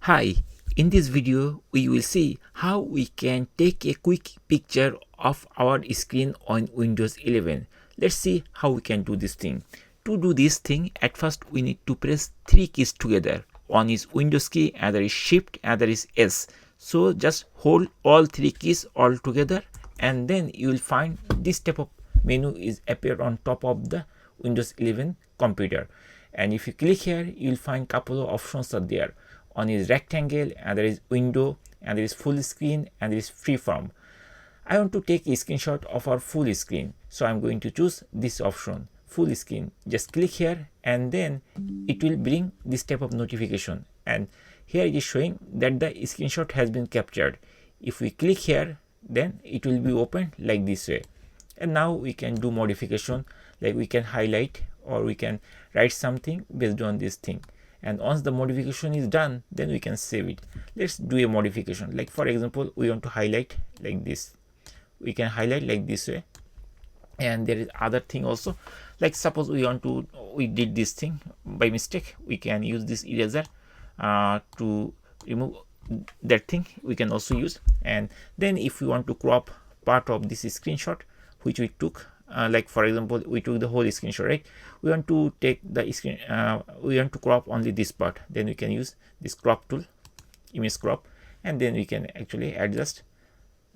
Hi, in this video we will see how we can take a quick picture of our screen on Windows 11. Let's see how we can do this thing. To do this thing, at first we need to press three keys together. One is Windows key, other is Shift, other is S. So just hold all three keys all together and then you will find this type of menu is appear on top of the Windows 11 computer. And if you click here, you will find couple of options are there. One is rectangle, and there is window, and there is full screen, and there is freeform. I want to take a screenshot of our full screen, so I'm going to choose this option, full screen. Just click here and then it will bring this type of notification, and here it is showing that the screenshot has been captured. If we click here, then it will be opened like this way. And now we can do modification, like we can highlight or we can write something based on this thing. And once the modification is done, then we can save it. Let's do a modification, like for example we want to highlight like this. We can highlight like this way. And there is other thing also, like suppose we did this thing by mistake, we can use this eraser to remove that thing. We can also use. And then if we want to crop part of this screenshot which we took, like for example we took the whole screenshot, right? We want to take the screen, we want to crop only this part, then we can use this crop tool, image crop, and then we can actually adjust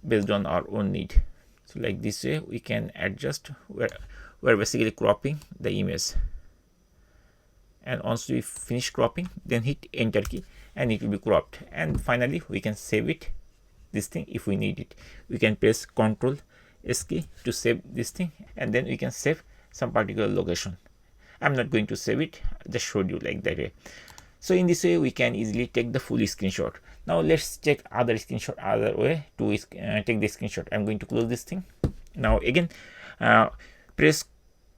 based on our own need. So like this way we can adjust. We're basically cropping the image, and once we finish cropping, then hit enter key and it will be cropped. And finally we can save it, this thing. If we need it, we can press Ctrl S key to save this thing, and then we can save some particular location. I'm not going to save it, just showed you like that way. So in this way we can easily take the full screenshot. Now let's check other screenshot, other way to take the screenshot. I'm going to close this thing. Now again press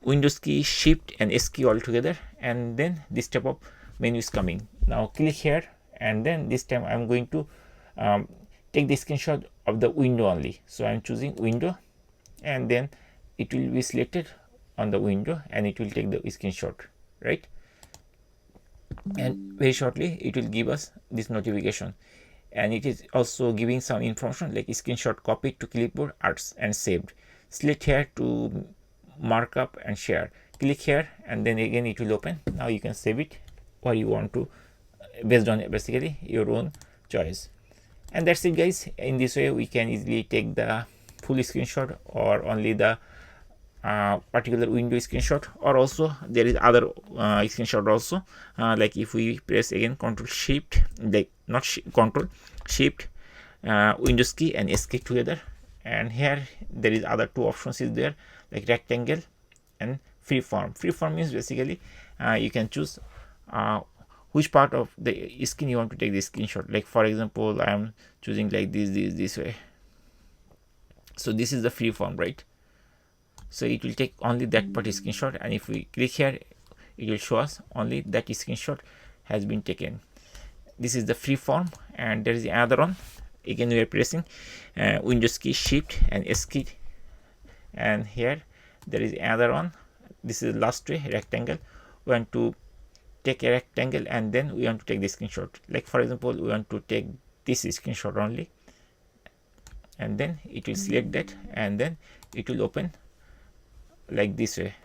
Windows key, Shift and S key all together, and then this type of menu is coming. Now click here, and then this time I'm going to take the screenshot of the window only. So I'm choosing window, and then it will be selected on the window and it will take the screenshot, right? And very shortly it will give us this notification, and it is also giving some information like screenshot copied to clipboard, arts and saved. Select here to mark up and share. Click here and then again it will open. Now you can save it or you want to, based on basically your own choice. And that's it guys. In this way we can easily take the full screenshot or only the particular window screenshot, or also there is other screenshot also, like if we press again Ctrl Shift, like not Ctrl Shift, Windows key and S key together, and here there is other two options is there, like rectangle and freeform. Freeform means basically you can choose which part of the screen you want to take the screenshot. Like for example I am choosing like this way. So this is the freeform, right? So it will take only that part screenshot, and if we click here it will show us only that screenshot has been taken. This is the freeform, and there is another one. Again we are pressing Windows key, Shift and S key, and here there is another one. This is the last way, rectangle. We want to take a rectangle and then we want to take the screenshot. Like for example we want to take this screenshot only, and then it will select that, and then it will open like this way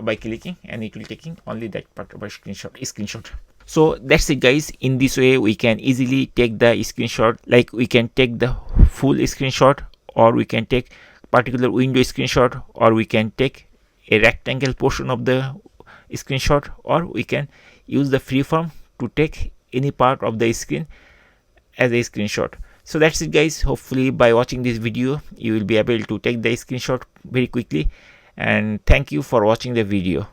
by clicking, and it will taking only that part of a screenshot. So that's it guys. In this way we can easily take the screenshot, like we can take the full screenshot, or we can take particular window screenshot, or we can take a rectangle portion of the screenshot, or we can use the freeform to take any part of the screen as a screenshot. So that's it guys. Hopefully by watching this video you will be able to take the screenshot very quickly, and thank you for watching the video.